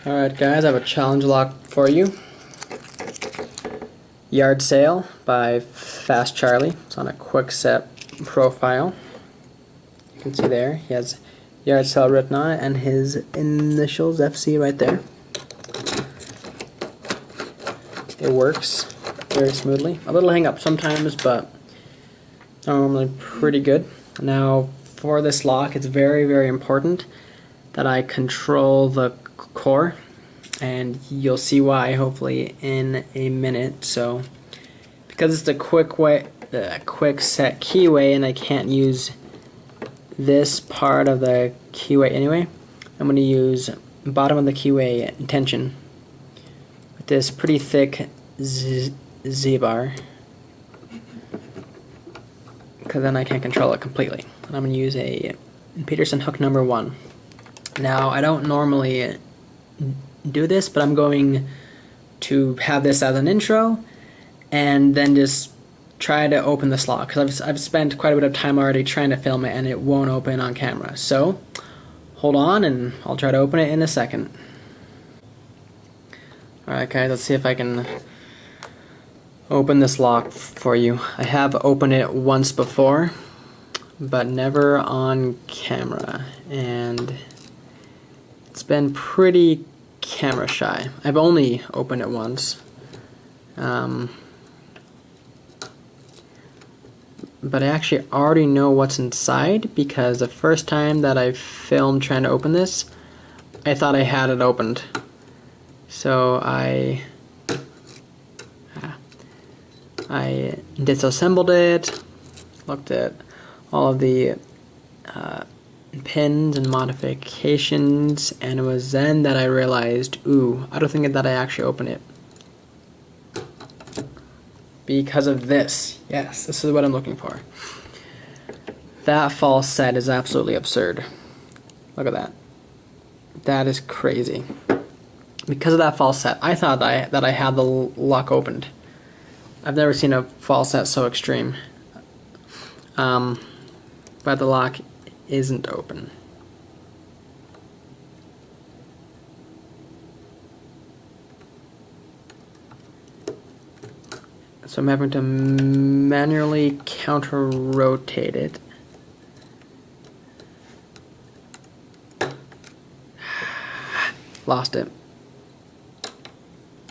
Alright guys, I have a challenge lock for you. Yard Sale by Fast Charlie. It's on a quick set profile. You can see there, he has Yard Sale written on it and his initials, FC, right there. It works very smoothly. A little hang up sometimes, but normally pretty good. Now for this lock, it's very, very important that I control the core, and you'll see why hopefully in a minute. So because it's a quick set keyway and I can't use this part of the keyway anyway, I'm going to use bottom of the keyway tension with this pretty thick Z-bar, because then I can't control it completely. And I'm going to use a Peterson hook number 1. Now I don't normally do this, but I'm going to have this as an intro and then just try to open this lock, because I've spent quite a bit of time already trying to film it and it won't open on camera. So hold on and I'll try to open it in a second. Alright guys, let's see if I can open this lock for you. I have opened it once before, but never on camera, and it's been pretty camera shy. I've only opened it once, but I actually already know what's inside, because the first time that I filmed trying to open this, I thought I had it opened. So I disassembled it, looked at all of the pins and modifications, and it was then that I realized, ooh, I don't think that I actually opened it. Because of this. Yes, this is what I'm looking for. That false set is absolutely absurd. Look at that. That is crazy. Because of that false set, I thought that I had the lock opened. I've never seen a false set so extreme. But the lock isn't open. So I'm having to manually counter rotate it. Lost it.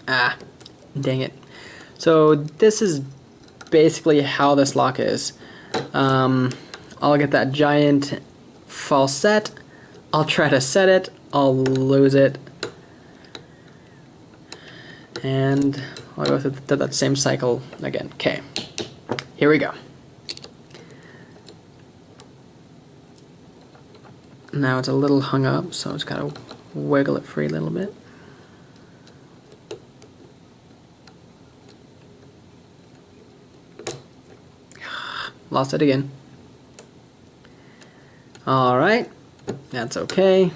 Ah, dang it. So this is basically how this lock is. I'll get that giant false set, I'll try to set it, I'll lose it, and I'll go through that same cycle again. Okay, here we go. Now it's a little hung up, so it's got to wiggle it free a little bit. Lost it again. Alright, that's okay.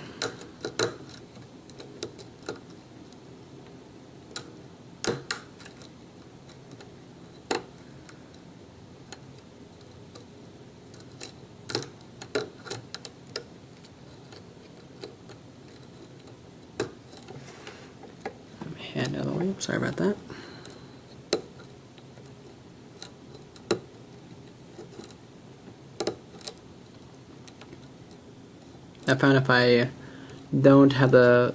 Hand out of the way, sorry about that. I found if I don't have the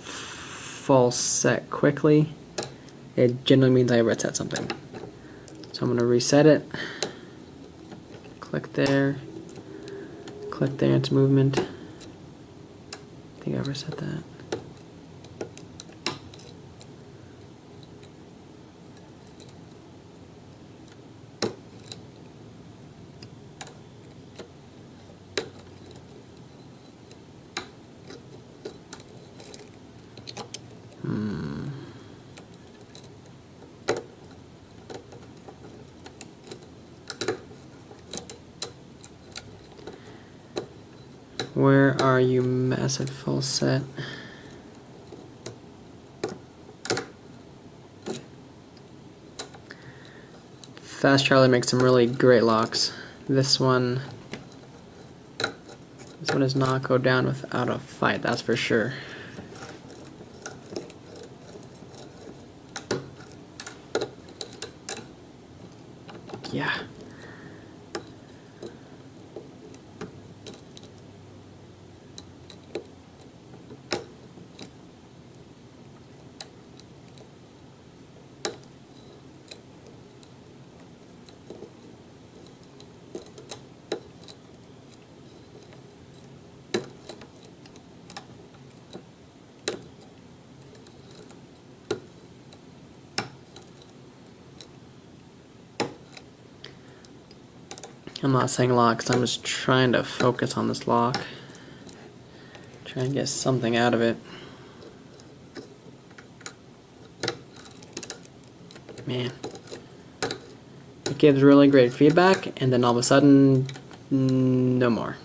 false set quickly, it generally means I reset something. So I'm going to reset it. Click there, it's movement. I think I reset that. Where are you, massive full set? Fast Charlie makes some really great locks. This one does not go down without a fight, that's for sure. yeah. I'm not saying lock because I'm just trying to focus on this lock. Try and get something out of it. Man. It gives really great feedback, and then all of a sudden, no more.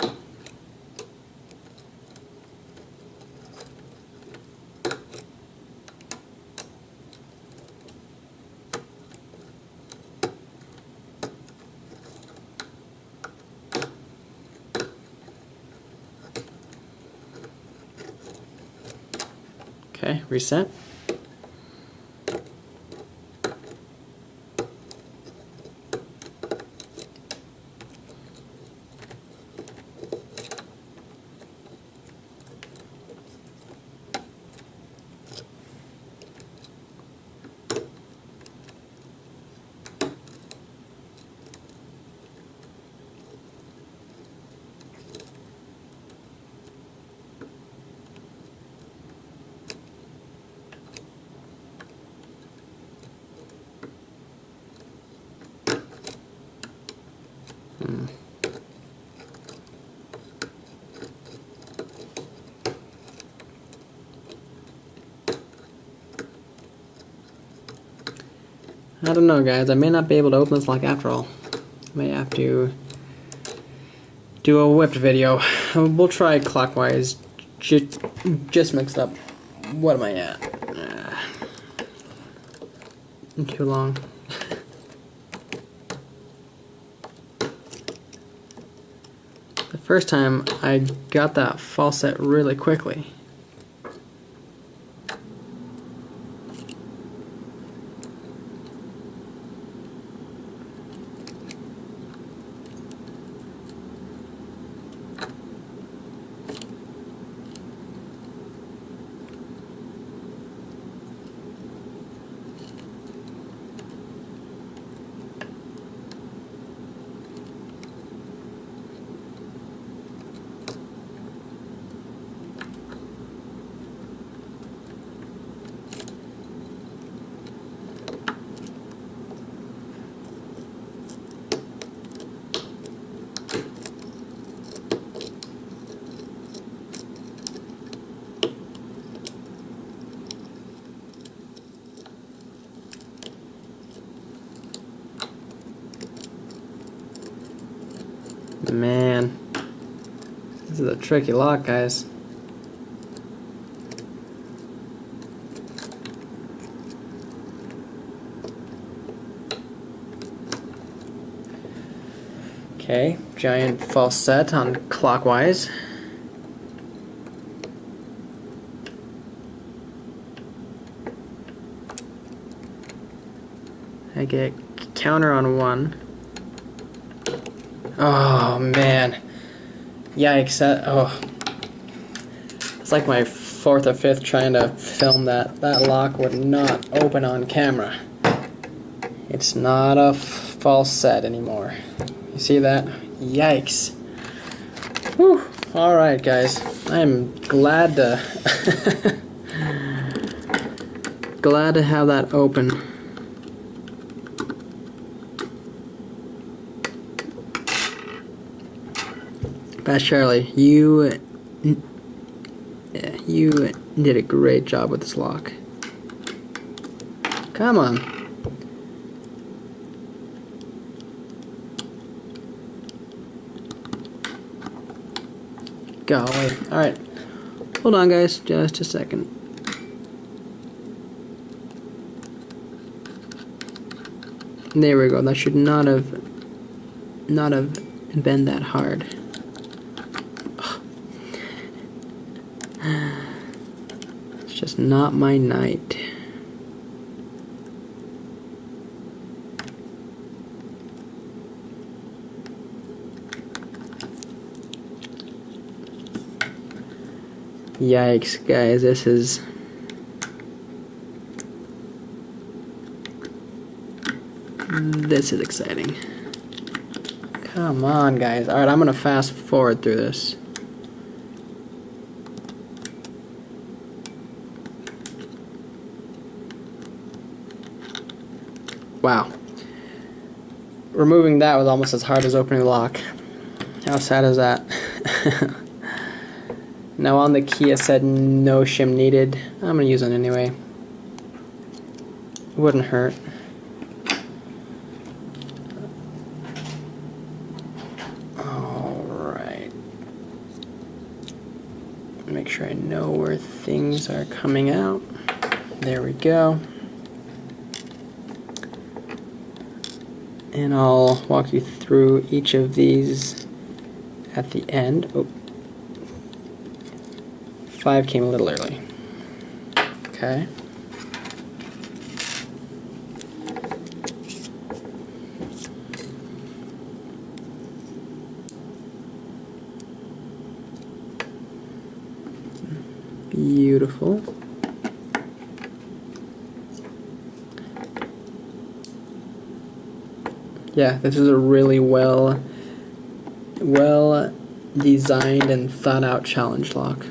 Okay, reset. I don't know, guys. I may not be able to open this lock after all. I may have to do a whipped video. We'll try clockwise. Just mixed up. What am I at? Too long. The first time I got that false set really quickly. Man, this is a tricky lock, guys. Okay, giant false set on clockwise. I get counter on one. Oh man, yikes! It's like my fourth or fifth trying to film that. That lock would not open on camera. It's not a false set anymore. You see that? Yikes! Whew. All right, guys. I'm glad to glad to have that open. Bash Charlie, you did a great job with this lock. Come on. Golly. Alright. Hold on, guys. Just a second. There we go. That should not have been that hard. It's just not my night. Yikes, guys, this is... This is exciting. Come on, guys. Alright, I'm gonna fast forward through this. Wow. Removing that was almost as hard as opening the lock. How sad is that? Now on the key it said no shim needed. I'm gonna use it anyway. It wouldn't hurt. Alright. Make sure I know where things are coming out. There we go. And I'll walk you through each of these at the end. Oh. 5 came a little early. Okay. Beautiful. Yeah, this is a really well designed and thought out challenge lock.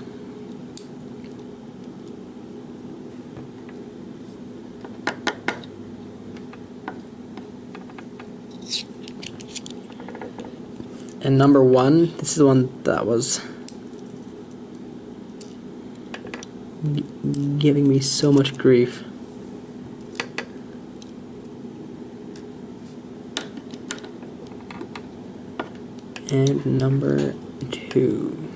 And number 1, this is the one that was giving me so much grief. And number 2.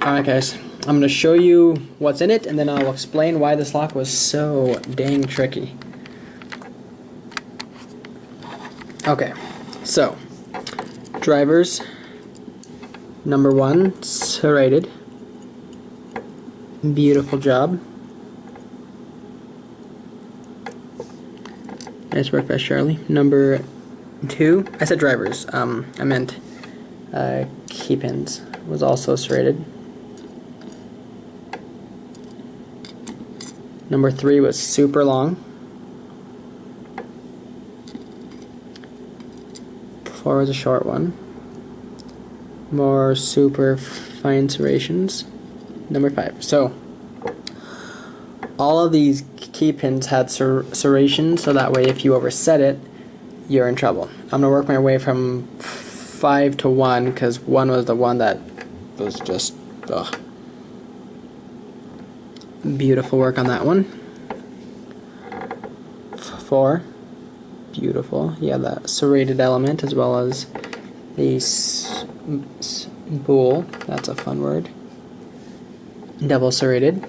Alright guys, I'm going to show you what's in it and then I'll explain why this lock was so dang tricky. Okay, so drivers, number 1, serrated. Beautiful job. Nice work by Charlie. Number 2, I said drivers, I meant key pins, was also serrated. Number 3 was super long. 4 was a short one. More super fine serrations. Number 5. So all of these key pins had serrations, so that way if you overset it, you're in trouble. I'm going to work my way from 5 to 1, because 1 was the one that was just, ugh. Beautiful work on that one. 4. Beautiful. Yeah, that serrated element as well as the spool. That's a fun word. Double serrated.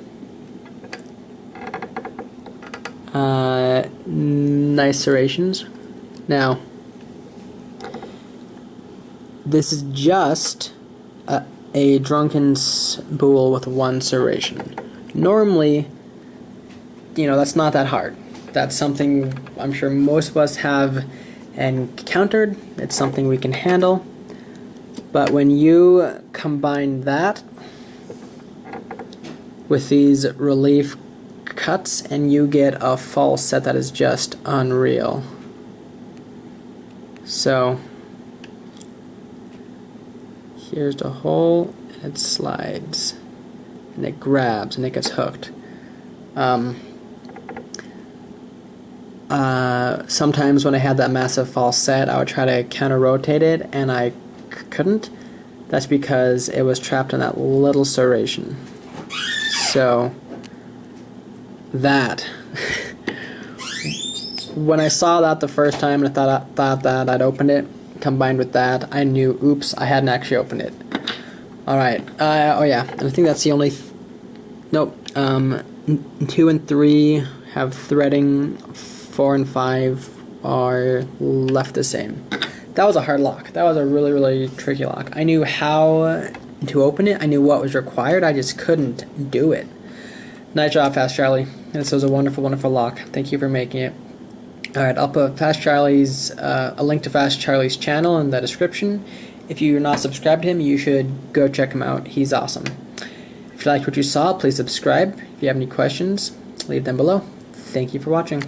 Nice serrations. Now, this is just a drunken spool with 1 serration. Normally, you know, that's not that hard. That's something I'm sure most of us have encountered. It's something we can handle. But when you combine that with these relief cuts and you get a false set that is just unreal. So here's the hole and it slides and it grabs and it gets hooked. Sometimes when I had that massive false set, I would try to counter rotate it and I couldn't. That's because it was trapped in that little serration. So that when I saw that the first time and I thought that I'd opened it, combined with that, I knew, oops, I hadn't actually opened it. Alright, oh yeah, and I think that's the only, nope, 2 and 3 have threading, 4 and 5 are left the same. That was a hard lock. That was a really, really tricky lock. I knew how to open it, I knew what was required, I just couldn't do it. Nice job, Fast Charlie. This was a wonderful, wonderful lock. Thank you for making it. Alright, I'll put a link to Fast Charlie's channel in the description. If you're not subscribed to him, you should go check him out. He's awesome. If you liked what you saw, please subscribe. If you have any questions, leave them below. Thank you for watching.